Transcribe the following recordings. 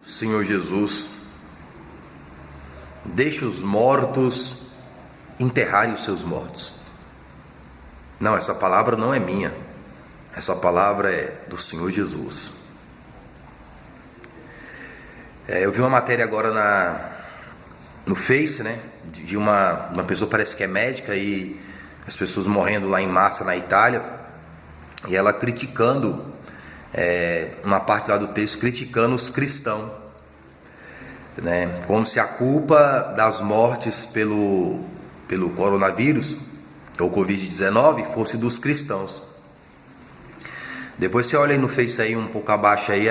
Senhor Jesus, deixe os mortos enterrarem os seus mortos. Não, essa palavra não é minha, essa palavra é do Senhor Jesus. Eu vi uma matéria agora no Face, de uma pessoa, parece que é médica, e as pessoas morrendo lá em massa na Itália, e ela criticando, uma parte lá do texto, criticando os cristãos, como se a culpa das mortes pelo coronavírus, ou Covid-19, fosse dos cristãos. Depois você olha aí no Face, aí, um pouco abaixo, aí,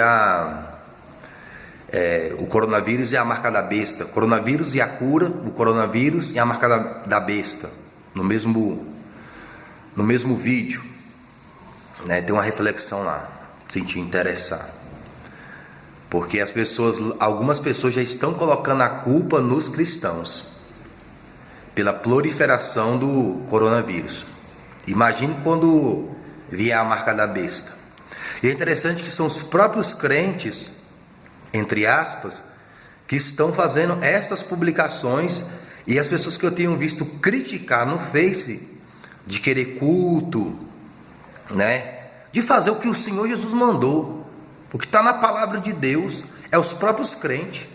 o coronavírus e a marca da besta. Coronavírus e a cura, o coronavírus e a marca da besta, no mesmo vídeo. Tem uma reflexão lá, se te interessar. Porque algumas pessoas já estão colocando a culpa nos cristãos pela proliferação do coronavírus. Imagine quando vier a marca da besta. E é interessante que são os próprios crentes, entre aspas, que estão fazendo estas publicações, e as pessoas que eu tenho visto criticar no Face, de querer culto, de fazer o que o Senhor Jesus mandou. O que está na palavra de Deus é os próprios crentes.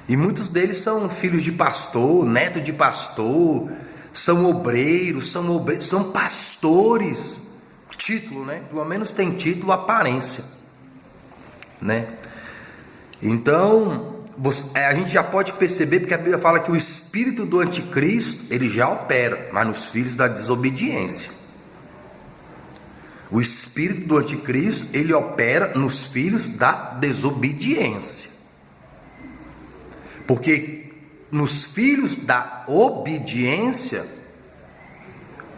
E muitos deles são filhos de pastor, neto de pastor, são obreiros, são pastores. Título, pelo menos tem título, aparência, Então, a gente já pode perceber, porque a Bíblia fala que o espírito do anticristo, ele já opera, mas nos filhos da desobediência. O espírito do anticristo, ele opera nos filhos da desobediência. Porque nos filhos da obediência,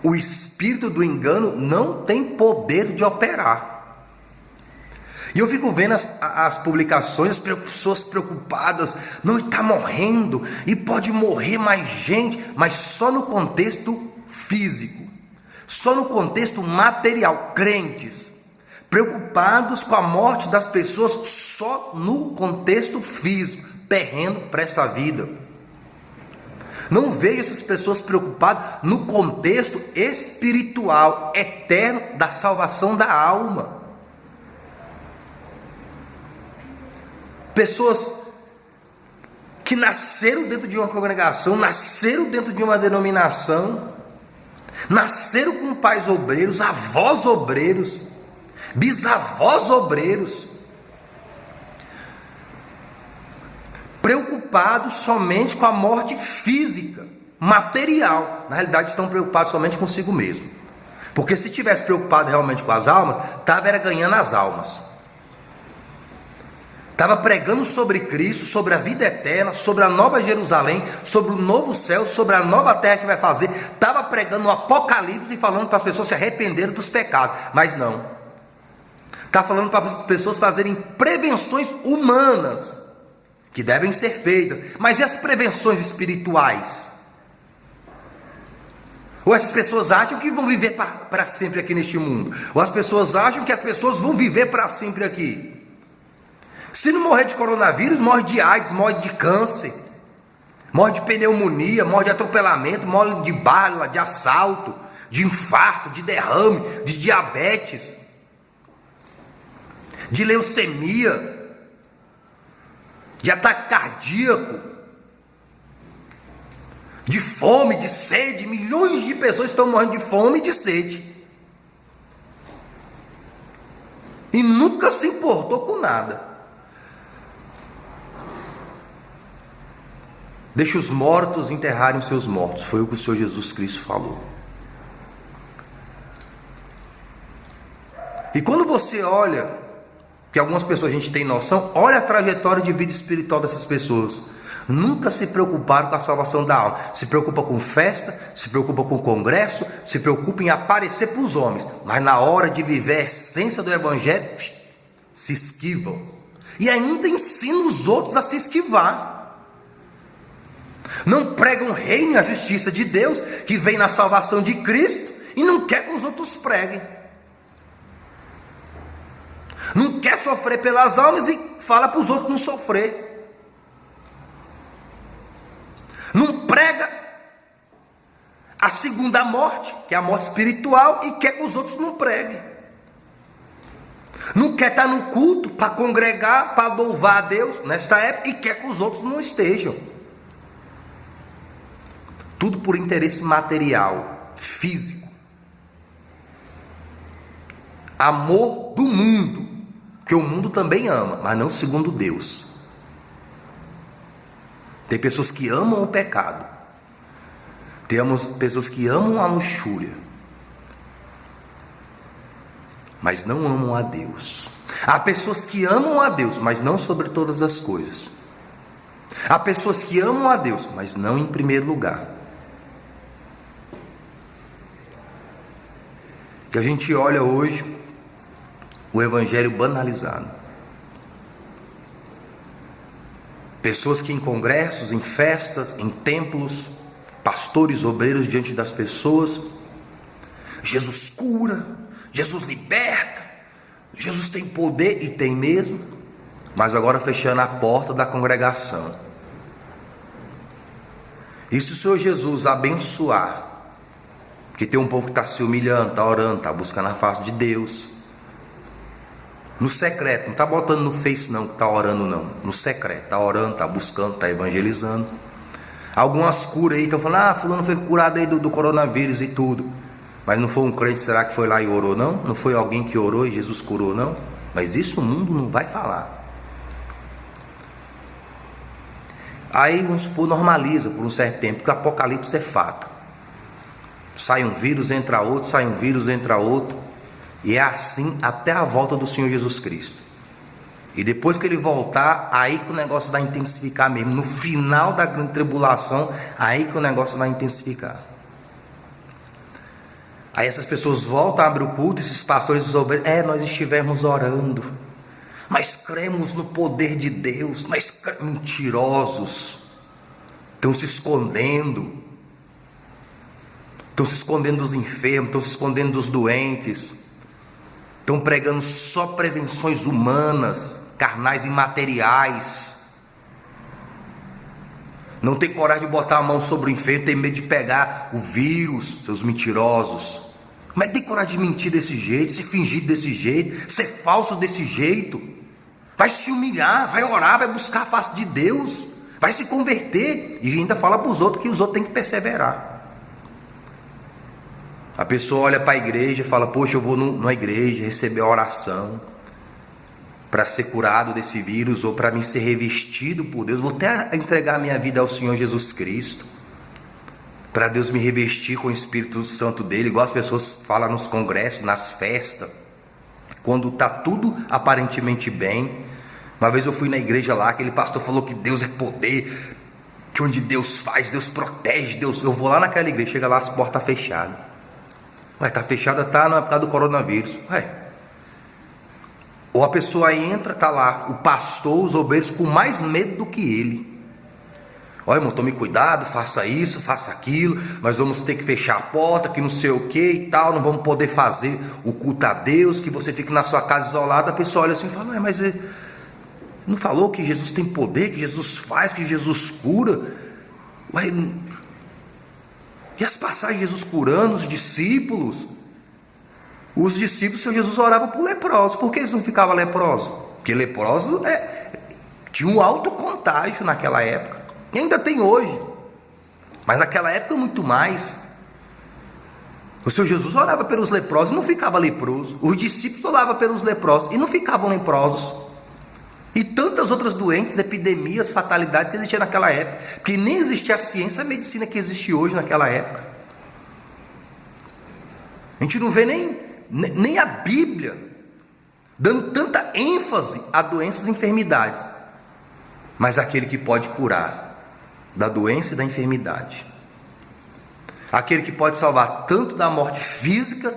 o espírito do engano não tem poder de operar. E eu fico vendo as publicações, as pessoas preocupadas, não está morrendo, e pode morrer mais gente, mas só no contexto físico, só no contexto material. Crentes preocupados com a morte das pessoas só no contexto físico, terreno para essa vida. Não vejo essas pessoas preocupadas no contexto espiritual, eterno, da salvação da alma. Pessoas que nasceram dentro de uma congregação, nasceram dentro de uma denominação, nasceram com pais obreiros, avós obreiros, bisavós obreiros, preocupados somente com a morte física, material. Na realidade, estão preocupados somente consigo mesmo. Porque se tivesse preocupado realmente com as almas, estava ganhando as almas. Estava pregando sobre Cristo, sobre a vida eterna, sobre a nova Jerusalém, sobre o novo céu, sobre a nova terra que vai fazer. Estava pregando o Apocalipse e falando para as pessoas se arrependerem dos pecados. Mas não. Está falando para as pessoas fazerem prevenções humanas, que devem ser feitas. Mas e as prevenções espirituais? Ou essas pessoas acham que vão viver para sempre aqui neste mundo? Ou as pessoas acham que as pessoas vão viver para sempre aqui? Se não morrer de coronavírus, morre de AIDS, morre de câncer, morre de pneumonia, morre de atropelamento, morre de bala, de assalto, de infarto, de derrame, de diabetes, de leucemia, de ataque cardíaco, de fome, de sede. Milhões de pessoas estão morrendo de fome e de sede, e nunca se importou com nada. Deixe os mortos enterrarem os seus mortos. Foi o que o Senhor Jesus Cristo falou. E quando você olha, que algumas pessoas a gente tem noção, olha a trajetória de vida espiritual dessas pessoas. Nunca se preocuparam com a salvação da alma. Se preocupa com festa, se preocupa com congresso, se preocupa em aparecer para os homens. Mas na hora de viver a essência do evangelho, se esquivam. E ainda ensinam os outros a se esquivar. Não pregam o reino e a justiça de Deus, que vem na salvação de Cristo, e não quer que os outros preguem. Não quer sofrer pelas almas e fala para os outros não sofrer. Não prega a segunda morte, que é a morte espiritual, e quer que os outros não preguem. Não quer estar no culto para congregar, para louvar a Deus nesta época, e quer que os outros não estejam. Tudo por interesse material, físico. Amor do mundo, que o mundo também ama, mas não segundo Deus. Tem pessoas que amam o pecado. Temos pessoas que amam a luxúria, mas não amam a Deus. Há pessoas que amam a Deus, mas não sobre todas as coisas. Há pessoas que amam a Deus, mas não em primeiro lugar. Que a gente olha hoje o evangelho banalizado. Pessoas que em congressos, em festas, em templos, pastores, obreiros diante das pessoas, Jesus cura, Jesus liberta, Jesus tem poder, e tem mesmo, mas agora fechando a porta da congregação. E se o Senhor Jesus abençoar, porque tem um povo que está se humilhando, está orando, está buscando a face de Deus, no secreto, não está botando no Face não, que está orando não, no secreto, está orando, está buscando, está evangelizando. Algumas curas aí estão falando, fulano foi curado aí do coronavírus e tudo, mas não foi um crente, será que foi lá e orou não? Não foi alguém que orou e Jesus curou não? Mas isso o mundo não vai falar. Aí vamos supor, normaliza por um certo tempo, porque o apocalipse é fato. Sai um vírus, entra outro, sai um vírus, entra outro. E é assim até a volta do Senhor Jesus Cristo. E depois que ele voltar, aí que o negócio vai intensificar mesmo. No final da grande tribulação, aí que o negócio vai intensificar. Aí essas pessoas voltam, abrem o culto, esses pastores e obreiros, nós estivemos orando, nós cremos no poder de Deus, mentirosos, estão se escondendo. Estão se escondendo dos enfermos, estão se escondendo dos doentes. Estão pregando só prevenções humanas, carnais e materiais. Não tem coragem de botar a mão sobre o enfermo, tem medo de pegar o vírus, seus mentirosos. Como é que tem coragem de mentir desse jeito, se fingir desse jeito, ser falso desse jeito? Vai se humilhar, vai orar, vai buscar a face de Deus, vai se converter. E ainda fala para os outros que os outros têm que perseverar. A pessoa olha para a igreja e fala, poxa, eu vou na igreja receber a oração para ser curado desse vírus, ou para mim ser revestido por Deus, vou até entregar a minha vida ao Senhor Jesus Cristo, para Deus me revestir com o Espírito Santo dele, igual as pessoas falam nos congressos, nas festas, quando está tudo aparentemente bem. Uma vez eu fui na igreja lá, aquele pastor falou que Deus é poder, que onde Deus faz, Deus protege, Deus. Eu vou lá naquela igreja, chega lá, as portas fechadas. Está fechada, não é por causa do coronavírus. Ou a pessoa entra, está lá o pastor, os obreiros com mais medo do que ele. Olha, irmão, tome cuidado, faça isso, faça aquilo, nós vamos ter que fechar a porta, que não sei o que e tal, não vamos poder fazer o culto a Deus, que você fique na sua casa isolado. A pessoa olha assim e fala, mas não falou que Jesus tem poder, que Jesus faz, que Jesus cura? E as passagens de Jesus curando os discípulos? Os discípulos, o Senhor Jesus orava por leprosos. Por que eles não ficavam leprosos? Porque leprosos tinha um alto contágio naquela época. E ainda tem hoje. Mas naquela época muito mais. O Senhor Jesus orava pelos leprosos e não ficava leproso. Os discípulos oravam pelos leprosos e não ficavam leprosos. E tantas outras doentes, epidemias, fatalidades que existiam naquela época, porque nem existia a ciência e a medicina que existe hoje naquela época. A gente não vê nem a Bíblia dando tanta ênfase a doenças e enfermidades, mas aquele que pode curar da doença e da enfermidade, aquele que pode salvar tanto da morte física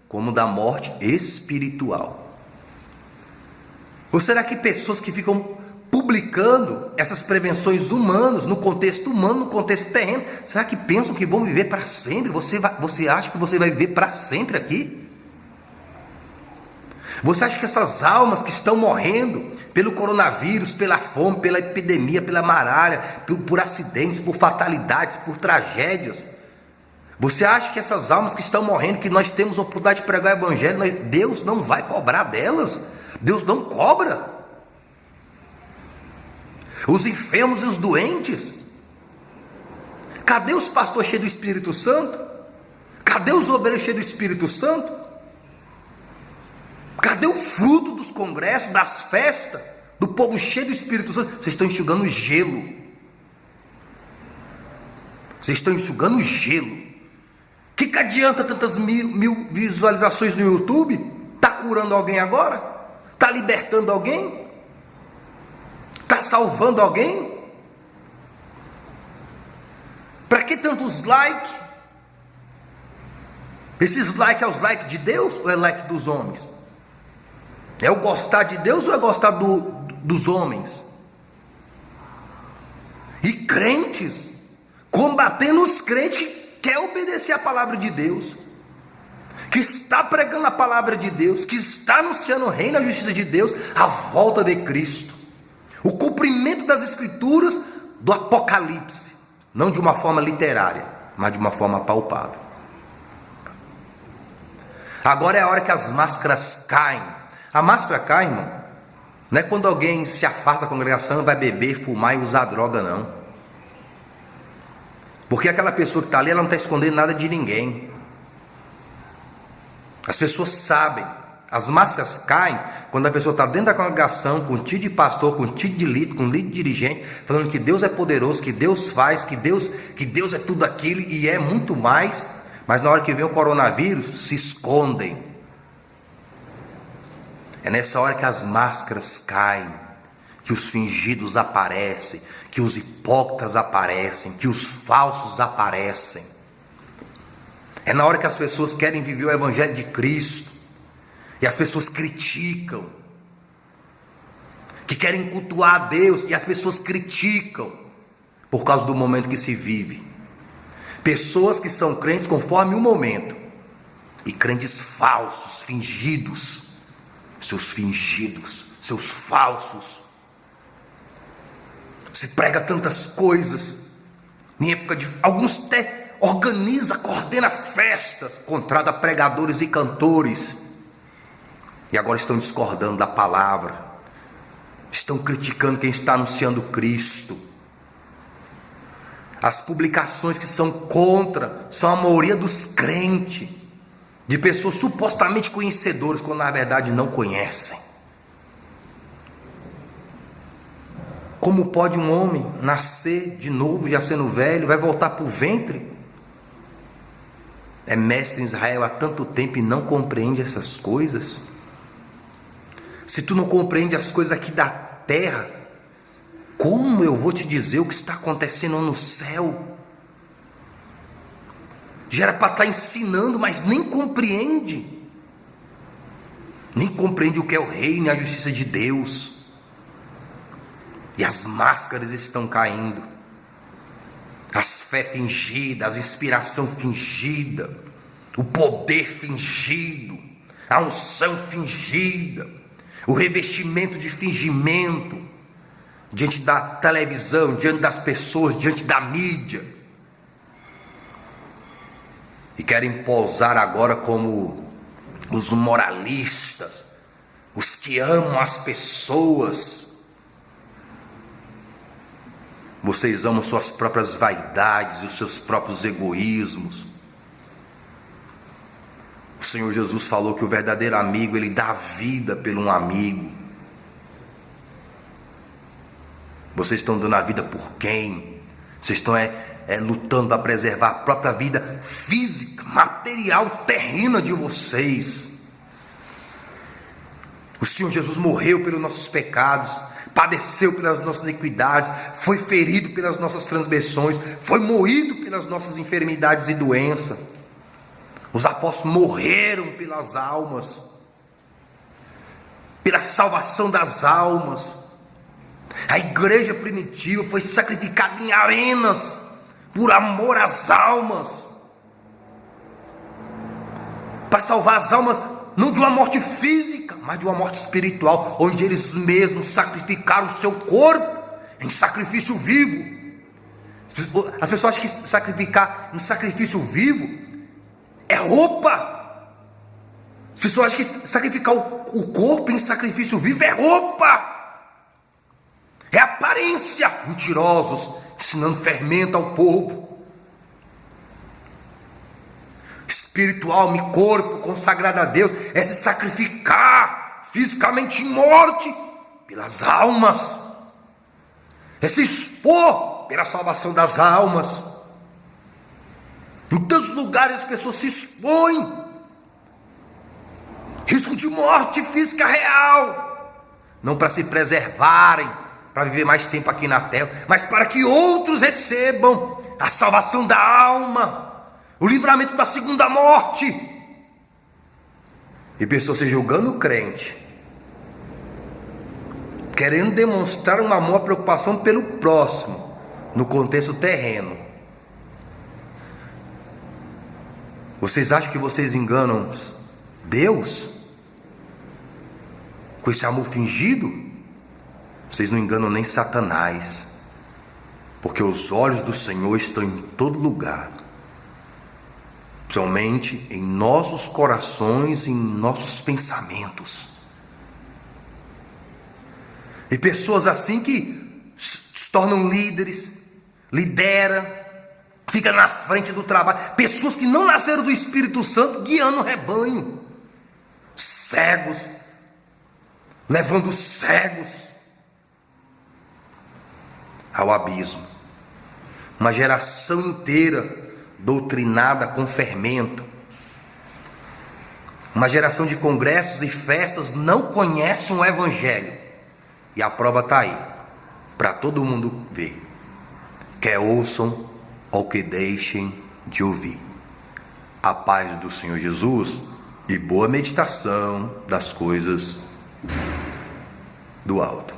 como da morte espiritual. Ou será que pessoas que ficam publicando essas prevenções humanas, no contexto humano, no contexto terreno, será que pensam que vão viver para sempre? Você acha que você vai viver para sempre aqui? Você acha que essas almas que estão morrendo pelo coronavírus, pela fome, pela epidemia, pela malária, por acidentes, por fatalidades, por tragédias, você acha que essas almas que estão morrendo, que nós temos a oportunidade de pregar o evangelho, Deus não vai cobrar delas? Deus não cobra. Os enfermos e os doentes, cadê os pastores cheios do Espírito Santo? Cadê os obreiros cheios do Espírito Santo? Cadê o fruto dos congressos, das festas, do povo cheio do Espírito Santo? Vocês estão enxugando gelo. Vocês estão enxugando gelo. O que adianta tantas mil visualizações no YouTube? Está curando alguém agora? Está libertando alguém? Está salvando alguém? Para que tantos likes? Esses likes é os likes de Deus ou é like dos homens? É o gostar de Deus ou é gostar dos homens? E crentes combatendo os crentes que quer obedecer a palavra de Deus, que está pregando a palavra de Deus, que está anunciando o reino e a justiça de Deus, a volta de Cristo, o cumprimento das escrituras do Apocalipse, não de uma forma literária, mas de uma forma palpável. Agora é a hora que as máscaras caem. A máscara cai, irmão, não é quando alguém se afasta da congregação, vai beber, fumar e usar droga, não. Porque aquela pessoa que está ali, ela não está escondendo nada de ninguém. As pessoas sabem. As máscaras caem quando a pessoa está dentro da congregação, com título de pastor, com título de líder, com líder de dirigente, falando que Deus é poderoso, que Deus faz, que Deus é tudo aquilo e é muito mais. Mas na hora que vem o coronavírus, se escondem. É nessa hora que as máscaras caem, que os fingidos aparecem, que os hipócritas aparecem, que os falsos aparecem. É na hora que as pessoas querem viver o evangelho de Cristo, e as pessoas criticam, que querem cultuar a Deus, e as pessoas criticam, por causa do momento que se vive. Pessoas que são crentes conforme o momento, e crentes falsos, fingidos, seus falsos. Se prega tantas coisas, em época de... Alguns até coordena festas, contrata pregadores e cantores, e agora estão discordando da palavra, estão criticando quem está anunciando Cristo. As publicações que são contra, são a maioria dos crentes, de pessoas supostamente conhecedoras, quando na verdade não conhecem. Como pode um homem nascer de novo, já sendo velho, vai voltar para o ventre? É mestre em Israel há tanto tempo e não compreende essas coisas. Se tu não compreende as coisas aqui da terra, como eu vou te dizer o que está acontecendo no céu? Já era para estar ensinando, mas nem compreende. Nem compreende o que é o reino e a justiça de Deus. E as máscaras estão caindo. As fé fingidas, a inspiração fingida, o poder fingido, a unção fingida, o revestimento de fingimento, diante da televisão, diante das pessoas, diante da mídia. E querem posar agora como os moralistas, os que amam as pessoas. Vocês amam suas próprias vaidades, os seus próprios egoísmos. O Senhor Jesus falou que o verdadeiro amigo, ele dá a vida pelo um amigo. Vocês estão dando a vida por quem? Vocês estão lutando para preservar a própria vida física, material, terrena de vocês. O Senhor Jesus morreu pelos nossos pecados, padeceu pelas nossas iniquidades, foi ferido pelas nossas transgressões, foi moído pelas nossas enfermidades e doenças. Os apóstolos morreram pelas almas, pela salvação das almas. A igreja primitiva foi sacrificada em arenas por amor às almas, para salvar as almas não de uma morte física, mas de uma morte espiritual, onde eles mesmos sacrificaram o seu corpo em sacrifício vivo. As pessoas acham que sacrificar em sacrifício vivo é roupa. As pessoas acham que sacrificar o corpo em sacrifício vivo é roupa. É aparência. Mentirosos, ensinando fermento ao povo. Espiritual, e corpo consagrado a Deus é se sacrificar fisicamente em morte pelas almas. É se expor pela salvação das almas. Em tantos lugares as pessoas se expõem. Risco de morte física real. Não para se preservarem, para viver mais tempo aqui na terra, mas para que outros recebam a salvação da alma, o livramento da segunda morte. E pessoas se julgando crente, querendo demonstrar uma maior preocupação pelo próximo, no contexto terreno. Vocês acham que vocês enganam Deus com esse amor fingido? Vocês não enganam nem Satanás, porque os olhos do Senhor estão em todo lugar, somente em nossos corações e em nossos pensamentos. E pessoas assim que se tornam líderes, lidera, fica na frente do trabalho. Pessoas que não nasceram do Espírito Santo, guiando o rebanho. Cegos, levando cegos ao abismo. Uma geração inteira doutrinada com fermento. Uma geração de congressos e festas não conhece um evangelho. E a prova está aí, para todo mundo ver. Quer ouçam ou que deixem de ouvir. A paz do Senhor Jesus e boa meditação das coisas do alto.